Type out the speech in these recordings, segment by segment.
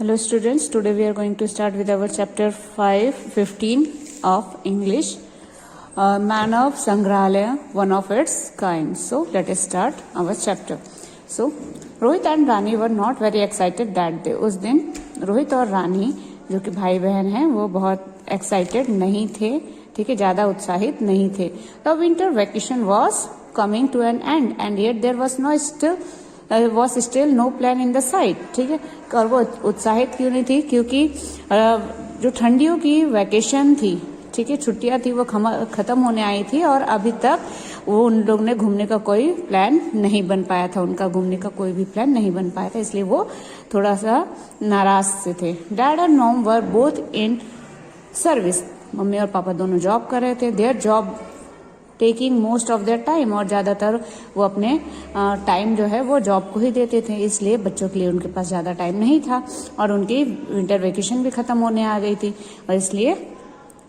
Hello students, today we are going to start with our chapter 15 of English, Man of Sangrahalaya, one of its kind. So let us start our chapter. So Rohit and Rani were not very excited that day. उस दिन रोहित और रानी जो कि भाई बहन हैं वो बहुत एक्साइटेड नहीं थे, ठीक है, ज़्यादा उत्साहित नहीं थे. The winter vacation was coming to an end and yet there was still no plan in the sight. ठीक है, और वो उत्साहित क्यों नहीं थी? क्योंकि जो ठंडियों की वैकेशन थी, ठीक है, छुट्टियां थी, वो खत्म होने आई थी और अभी तक वो उन लोग ने घूमने का कोई प्लान नहीं बन पाया था. उनका घूमने का कोई भी प्लान नहीं बन पाया था, इसलिए वो थोड़ा सा नाराज से थे. Dad and mom were both in service. Mummy और पापा दोनों जॉब कर रहे थे. Their job taking most of their time, और ज़्यादातर वो अपने टाइम जो है वो जॉब को ही देते थे, इसलिए बच्चों के लिए उनके पास ज़्यादा टाइम नहीं था और उनकी विंटर वेकेशन भी ख़त्म होने आ गई थी और इसलिए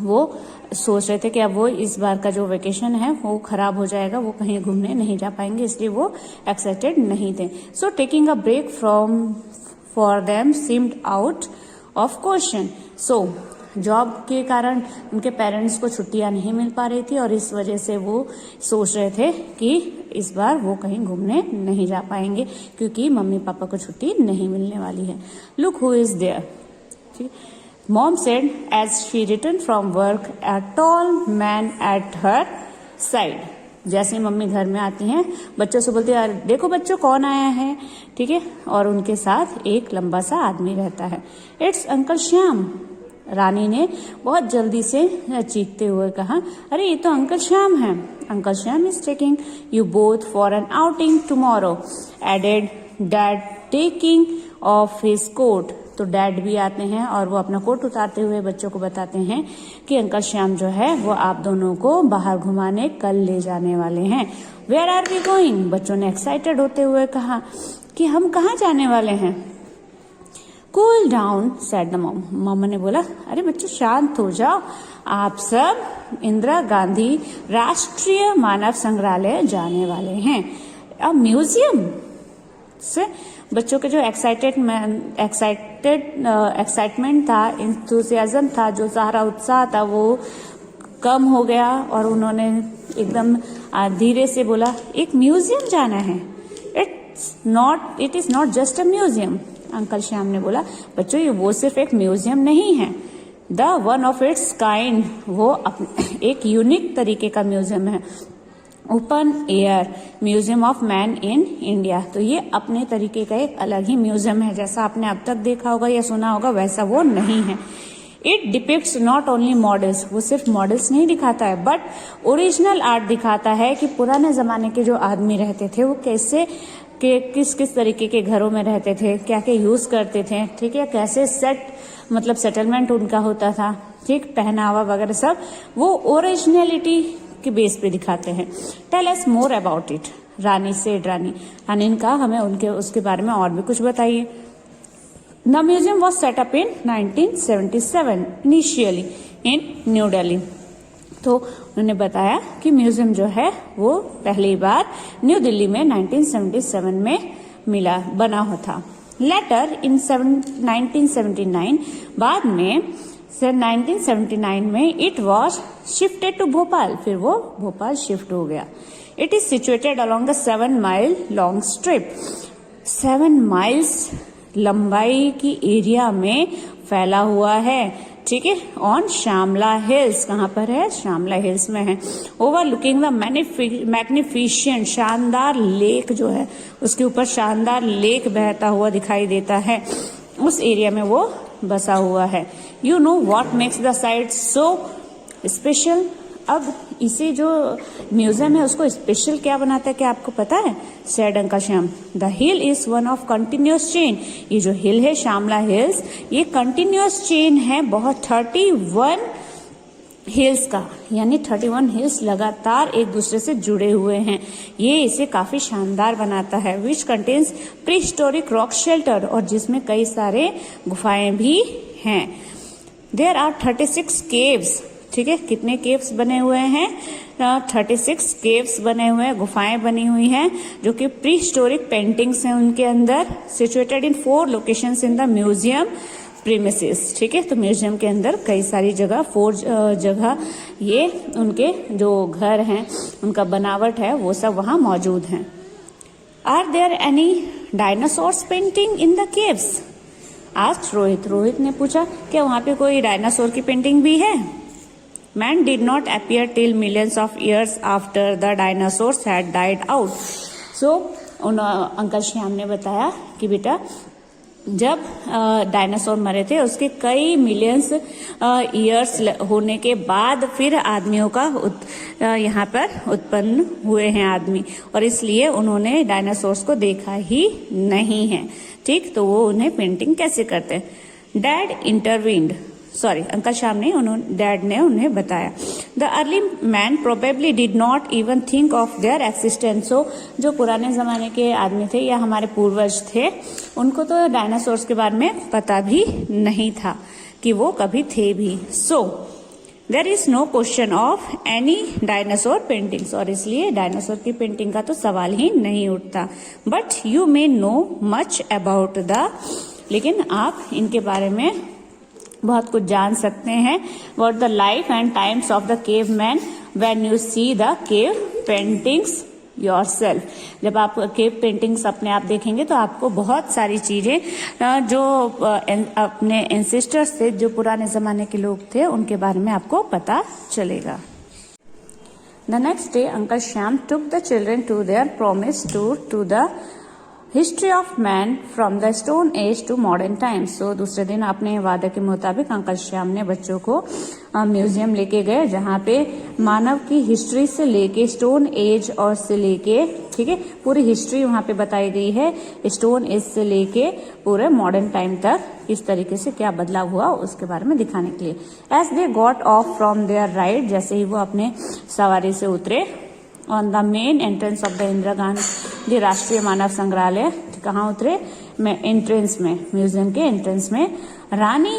वो सोच रहे थे कि अब वो इस बार का जो वेकेशन है वो ख़राब हो जाएगा, वो कहीं घूमने नहीं जा पाएंगे, इसलिए वो एक्साइटेड नहीं थे. So taking a break for them seemed out of question. सो जॉब के कारण उनके पेरेंट्स को छुट्टियां नहीं मिल पा रही थी और इस वजह से वो सोच रहे थे कि इस बार वो कहीं घूमने नहीं जा पाएंगे क्योंकि मम्मी पापा को छुट्टी नहीं मिलने वाली है. Look who is there, mom said as she return from work, a tall man at her side. जैसे मम्मी घर में आती हैं बच्चों से बोलती है, देखो बच्चों कौन आया है, ठीक है, और उनके साथ एक लंबा सा आदमी रहता है. It's uncle Shyam. रानी ने बहुत जल्दी से चीखते हुए कहा, अरे ये तो अंकल श्याम है. Uncle Shyam is taking you both for an outing tomorrow, added dad taking off his coat. तो डैड भी आते हैं और वो अपना कोट उतारते हुए बच्चों को बताते हैं कि अंकल श्याम जो है वो आप दोनों को बाहर घुमाने कल ले जाने वाले हैं. Where are we going. बच्चों ने एक्साइटेड होते हुए कहा कि हम कहाँ जाने वाले हैं. Cool down said the mom. मामा ने बोला, अरे बच्चों शांत हो जाओ, आप सब इंदिरा गांधी राष्ट्रीय मानव संग्रहालय जाने वाले हैं. अब म्यूजियम से बच्चों के जो एक्साइटमेंट था, इंथुसियाज्म था, जो सारा उत्साह था वो कम हो गया और उन्होंने एकदम धीरे से बोला, एक म्यूजियम जाना है. It is not just a museum. Uncle Shyam ने बोला, बच्चों ये वो सिर्फ एक म्यूजियम नहीं है, the one of its kind, वो एक यूनिक तरीके का म्यूजियम है. Open air museum of man in India. तो ये अपने तरीके का एक अलग ही म्यूजियम है, जैसा आपने अब तक देखा होगा या सुना होगा वैसा वो नहीं है. It depicts not only models, वो सिर्फ मॉडल्स नहीं दिखाता है बट ओरिजिनल आर्ट दिखाता है कि पुराने जमाने के जो आदमी रहते थे वो कैसे किस तरीके के घरों में रहते थे, क्या क्या यूज करते थे, ठीक है, कैसे सेटलमेंट उनका होता था, ठीक, पहनावा वगैरह सब वो ओरिजिनलिटी के बेस पे दिखाते हैं. Tell us more about it. Rani ने कहा, हमें उसके बारे में और भी कुछ बताइए. The museum was set up in 1977 initially in new Delhi. तो उन्होंने बताया कि म्यूजियम जो है वो पहली बार न्यू दिल्ली में 1977 में बना हुआ था. लेटर इन 1979, बाद में 1979 में it was shifted to Bhopal, फिर वो भोपाल शिफ्ट हो गया. It is situated along the 7 mile long strip. 7 miles लंबाई की एरिया में फैला हुआ है, ठीक है, ऑन श्यामला हिल्स. कहाँ पर है? श्यामला हिल्स में है. ओवर लुकिंग द मैग्निफिशिएंट, शानदार लेक जो है उसके ऊपर शानदार लेक बहता हुआ दिखाई देता है, उस एरिया में वो बसा हुआ है. You know what makes the site so special. अब इसे जो म्यूजियम है उसको स्पेशल क्या बनाता है, क्या आपको पता है? Said uncle Shyam, the hill is one of continuous chain. ये जो हिल है श्यामला हिल्स, ये कंटिन्यूअस चेन है, बहुत 31 हिल्स का, यानी 31 हिल्स लगातार एक दूसरे से जुड़े हुए हैं. ये इसे काफी शानदार बनाता है. Which contains pre historic rock shelter, और जिसमें कई सारे गुफाएं भी हैं. There are 36 caves. ठीक है, कितने केव्स बने हुए हैं? 36 केव्स बने हुए हैं, गुफाएं बनी हुई हैं जो कि प्री हिस्टोरिक पेंटिंग्स हैं उनके अंदर, situated in 4 locations in the museum premises. ठीक है, तो म्यूजियम के अंदर कई सारी जगह 4 जगह ये उनके जो घर हैं उनका बनावट है वो सब वहां मौजूद हैं। Are there any dinosaurs painting in the caves? आज रोहित ने पूछा क्या वहां पे कोई डायनासोर की पेंटिंग भी है? Man did not appear till millions of years after the dinosaurs had died out. So uncle Shyam ने बताया कि बेटा जब डायनासोर मरे थे उसके कई मिलियंस ईयर्स होने के बाद फिर आदमियों का यहाँ पर उत्पन्न हुए हैं आदमी, और इसलिए उन्होंने डायनासोर्स को देखा ही नहीं है। ठीक, तो वो उन्हें पेंटिंग कैसे करते हैं? Dad intervened, sorry uncle Shyam ने डैड ने उन्हें बताया। The early man probably did not even think of their existence. So जो पुराने जमाने के आदमी थे या हमारे पूर्वज थे उनको तो डायनासोर्स के बारे में पता भी नहीं था कि वो कभी थे भी। So there is no question of any dinosaur paintings, और इसलिए डायनासोर की पेंटिंग का तो सवाल ही नहीं उठता। But you may know much about the, लेकिन आप इनके बारे में बहुत कुछ जान सकते हैं। About the life and times of the cave man when you see the cave paintings yourself. जब आप केव पेंटिंग्स अपने आप देखेंगे तो आपको बहुत सारी चीजें जो अपने एंसेस्टर्स थे, जो पुराने जमाने के लोग थे, उनके बारे में आपको पता चलेगा। The next day uncle Shyam took the children to their promise tour to the history of man from the stone age to modern times. So दूसरे दिन अपने वादे के मुताबिक अंकल श्याम ने बच्चों को म्यूजियम लेके गए जहाँ पे मानव की हिस्ट्री से लेके स्टोन एज और से लेके, ठीक है, पूरी हिस्ट्री वहाँ पे बताई गई है, स्टोन एज से लेके पूरे मॉडर्न टाइम तक किस तरीके से क्या बदलाव हुआ उसके बारे में दिखाने के लिए। As they got off from their ride, जैसे ही वो अपने सवारी से उतरे, on the main entrance of the Indira Gandhi Rashtriya Manav संग्रहालय, कहाँ उतरे? एंट्रेंस में, म्यूजियम के एंट्रेंस में। रानी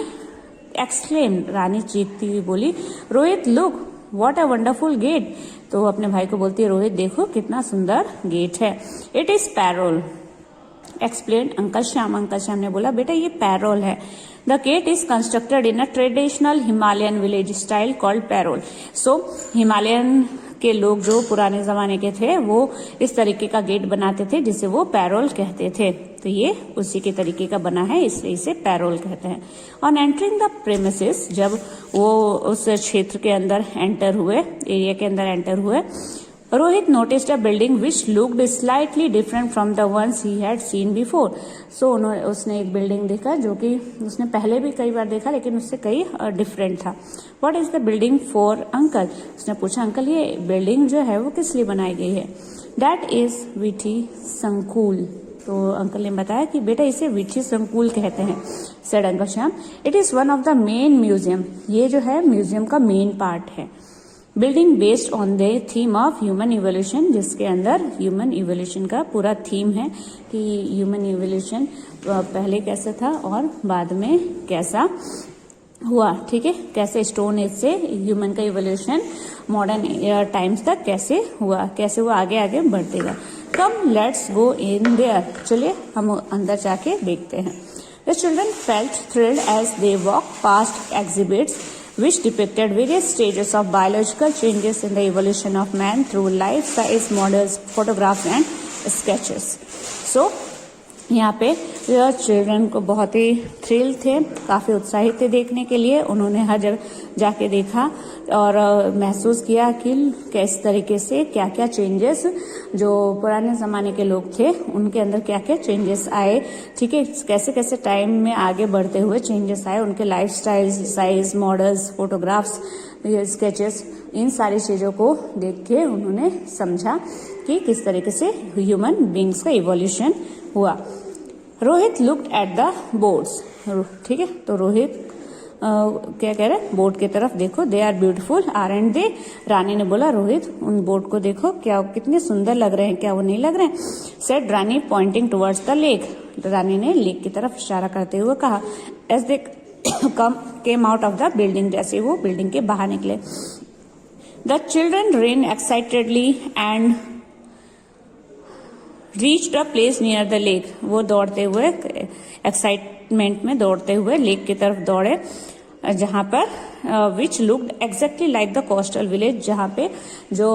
एक्सक्लेम, रानी चीखती हुई बोली, Rohit look what a wonderful gate. तो अपने भाई को बोलती है, रोहित देखो कितना सुंदर गेट है। It is Pairol explain uncle Shyam. Uncle Shyam ने बोला बेटा ये पैरोल है। The gate is constructed in a traditional Himalayan village style called Pairol. So Himalayan के लोग जो पुराने जमाने के थे वो इस तरीके का गेट बनाते थे जिसे वो पैरोल कहते थे। तो ये उसी के तरीके का बना है, इसलिए इसे पैरोल कहते हैं। ऑन एंटरिंग द प्रेमिसेस, जब वो उस क्षेत्र के अंदर एंटर हुए, एरिया के अंदर एंटर हुए, Rohit noticed a building which looked slightly different from the ones he had seen before. So उसने एक बिल्डिंग देखा जो कि उसने पहले भी कई बार देखा लेकिन उससे कई डिफरेंट था। What is the building for uncle? उसने पूछा अंकल ये बिल्डिंग जो है वो किस लिए बनाई गई है? दैट इज विठी संकुल। तो अंकल ने बताया कि बेटा इसे विठी संकुल कहते हैं। Said uncle Shyam, it is one of the main museum, ये जो है म्यूजियम का मेन पार्ट है। Building based on the theme of human evolution, जिसके अंदर ह्यूमन इवोल्यूशन का पूरा थीम है कि ह्यूमन इवोल्यूशन पहले कैसा था और बाद में कैसा हुआ। ठीक है, कैसे स्टोन एज से ह्यूमन का इवोल्यूशन मॉडर्न टाइम्स तक कैसे हुआ, कैसे वो आगे आगे बढ़ते गए। Come let's go in their, चलिए हम अंदर जाके देखते हैं। The children felt thrilled as they walk past exhibits which depicted various stages of biological changes in the evolution of man through life-size models, photographs and sketches. So, यहाँ पे children को बहुत ही थ्रिल थे, काफी उत्साहित थे देखने के लिए। उन्होंने हर जगह जाके देखा और महसूस किया कि किस तरीके से क्या क्या चेंजेस जो पुराने जमाने के लोग थे उनके अंदर क्या क्या चेंजेस आए। ठीक है, कैसे कैसे टाइम में आगे बढ़ते हुए चेंजेस आए, उनके life style, size, models, photographs, sketches, इन सारी चीजों को देख के उन्होंने समझा कि किस तरीके से ह्यूमन बींग्स का इवोल्यूशन हुआ। Rohit looked at the boards, ठीक है, तो रोहित क्या कह रहे हैं? बोर्ड की तरफ देखो, दे आर ब्यूटीफुल आरंट दे। रानी ने बोला रोहित उन बोर्ड को देखो, क्या कितने सुंदर लग रहे हैं, क्या वो नहीं लग रहे हैं? Said Rani pointing towards the lake, Rani ने लेक की तरफ इशारा करते हुए कहा। As they came out of the building, जैसे वो बिल्डिंग के बाहर निकले। The children ran excitedly and reached a place near the lake. वो दौड़ते हुए एक्साइटमेंट में दौड़ते हुए लेक की तरफ दौड़े, जहां पर which looked exactly like the coastal village, जहां पे जो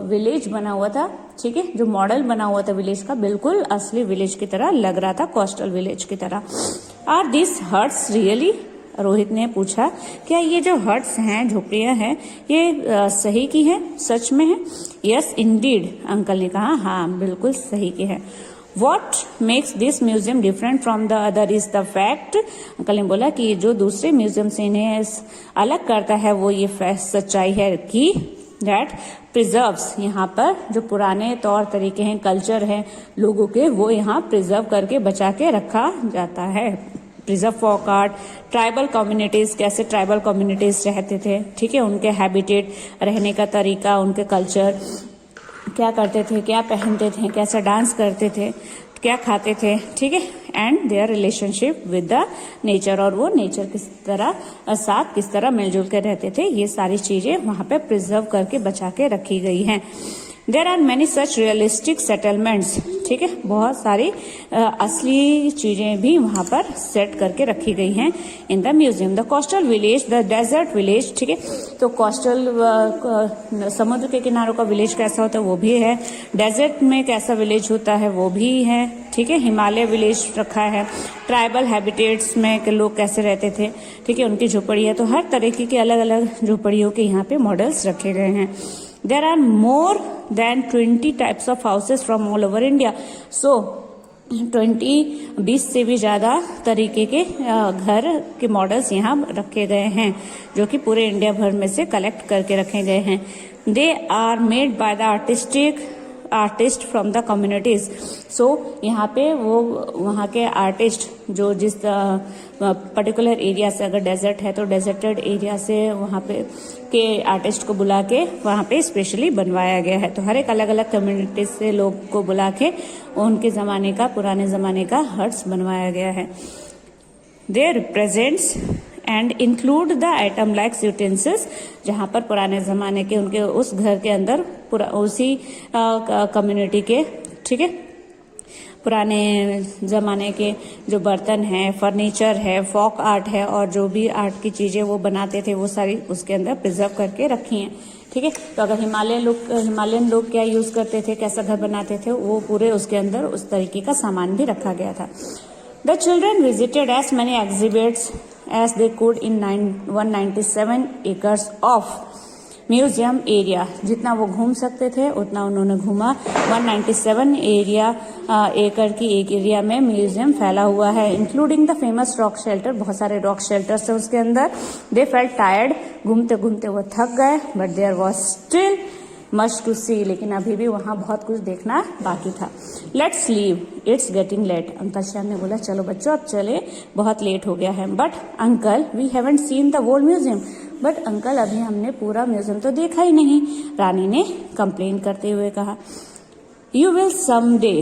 विलेज बना हुआ था, ठीक है, जो मॉडल बना हुआ था विलेज का, बिल्कुल असली विलेज की तरह लग रहा था, कोस्टल विलेज की तरह. Are this huts really? Rohit ने पूछा, क्या ये जो हट्स हैं, झोपड़ियां हैं, ये सही की है, सच में है? यस इंडीड, अंकल ने कहा, हाँ बिल्कुल सही की है. What makes this museum different from the other is the fact, uncle ने बोला कि जो दूसरे म्यूजियम से इन्हें अलग करता है वो ये सच्चाई है कि that preserves, यहाँ पर जो पुराने तौर तरीके हैं, कल्चर है लोगों के, वो यहाँ प्रिजर्व करके बचा के रखा जाता है. Preserve folk art, tribal communities, कैसे ट्राइबल कम्युनिटीज रहते थे, ठीक है, उनके हैबिटेट, रहने का तरीका, उनके कल्चर, क्या करते थे, क्या पहनते थे, कैसा डांस करते थे, क्या खाते थे, ठीक है, and their relationship with the nature, और वो नेचर किस तरह साथ किस तरह मिलजुल के रहते थे, ये सारी चीजें वहां पे प्रिजर्व करके बचा के रखी गई हैं. There are many such realistic settlements, ठीक है, बहुत सारी असली चीजें भी वहां पर सेट करके रखी गई हैं in the museum. The coastal village, the desert village, ठीक है, तो कोस्टल समुद्र के किनारों का विलेज कैसा होता है वो भी है, डेजर्ट में कैसा विलेज होता है वो भी है, ठीक है, हिमालय विलेज रखा है, ट्राइबल हैबिटेट्स में के लोग कैसे रहते थे, ठीक है, उनकी झोपड़ियां, तो हर तरीके की अलग अलग झोपड़ियों के यहाँ पे मॉडल्स रखे गए हैं. There are more than 20 types of houses from all over India. So 20 से भी ज्यादा तरीके के घर के मॉडल्स यहाँ रखे गए हैं, जो कि पूरे इंडिया भर में से कलेक्ट करके रखे गए हैं. They are made by the artist from the communities. So यहाँ पे वो वहाँ के आर्टिस्ट जो जिस पर्टिकुलर एरिया से, अगर डेजर्ट है तो डेजर्टेड एरिया से वहाँ पे के आर्टिस्ट को बुला के वहाँ पे स्पेशली बनवाया गया है. तो हर एक अलग अलग कम्युनिटीज से लोग को बुला के उनके जमाने का, पुराने जमाने का हट्स बनवाया गया है. They represents and include the item like utensils, जहां पर पुराने जमाने के उनके उस घर के अंदर उसी कम्युनिटी के, ठीक है, पुराने जमाने के जो बर्तन है, फर्नीचर है, फोक आर्ट है, और जो भी आर्ट की चीजें वो बनाते थे वो सारी उसके अंदर प्रिजर्व करके रखी हैं. ठीक है, तो अगर हिमालयन लोग क्या यूज करते थे, कैसा घर बनाते थे, वो पूरे उसके अंदर उस तरीके का सामान भी रखा गया था. The children visited as many exhibits as they could in 197 acres of museum area. जितना वो घूम सकते थे उतना उन्होंने घूमा. 197 एकड़ की एक एरिया में म्यूजियम फैला हुआ है, including the famous rock shelter. बहुत सारे रॉक शेल्टर्स है उसके अंदर. दे फेल्ट टायर्ड, घूमते घूमते वो थक गए, but there was still much to see, लेकिन अभी भी वहां बहुत कुछ देखना बाकी था. Let's leave, it's getting late. Uncle Shyam ने बोला चलो बच्चों अब चले, बहुत लेट हो गया है. But uncle we haven't seen the whole museum. But uncle अभी हमने पूरा म्यूजियम तो देखा ही नहीं, रानी ने कंप्लेन करते हुए कहा. यू विल सम डे,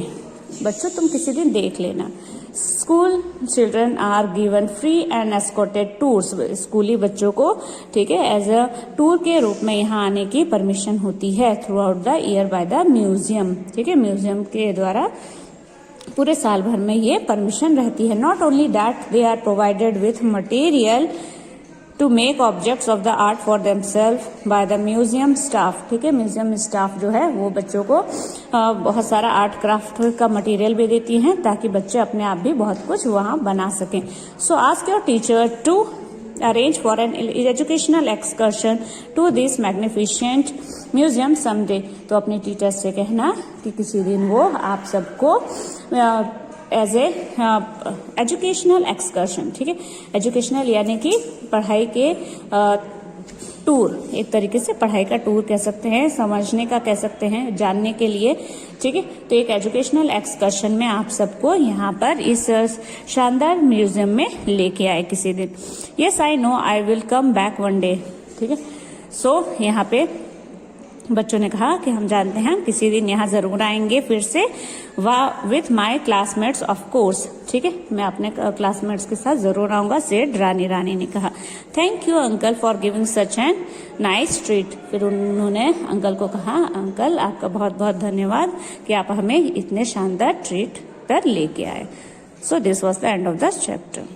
बच्चों तुम किसी दिन देख लेना. School children are given free and escorted tours. स्कूली बच्चों को, ठीक है, एज अ टूर के रूप में यहाँ आने की परमिशन होती है through out the year by the museum. ठीक है, म्यूजियम के द्वारा पूरे साल भर में ये परमिशन रहती है. Not only that, they are provided with material to make objects of the art for themself by the museum staff. ठीक है, म्यूजियम स्टाफ जो है वो बच्चों को बहुत सारा आर्ट क्राफ्ट का मटेरियल भी देती हैं ताकि बच्चे अपने आप भी बहुत कुछ वहां बना सकें. So ask your teacher to arrange for an educational excursion to this magnificent museum someday. तो अपने टीचर से कहना कि किसी दिन वो आप सबको एज ए एजुकेशनल एक्सकर्शन, ठीक है, एजुकेशनल यानी कि पढ़ाई के टूर, एक तरीके से पढ़ाई का टूर कह सकते हैं, समझने का कह सकते हैं, जानने के लिए. ठीक है, तो एक एजुकेशनल एक्सकर्शन में आप सबको यहाँ पर इस शानदार म्यूजियम में लेके आए किसी दिन. Yes I know I will come back one day. ठीक है, सो यहाँ पे बच्चों ने कहा कि हम जानते हैं, हम किसी दिन यहाँ जरूर आएंगे फिर से, with my classmates of course. ठीक है, मैं अपने क्लासमेट्स के साथ जरूर आऊंगा, सेड रानी। रानी ने कहा thank you uncle for giving such an nice treat. फिर उन्होंने अंकल को कहा, अंकल आपका बहुत बहुत धन्यवाद कि आप हमें इतने शानदार ट्रीट पर लेके आए। So this was the end of the chapter.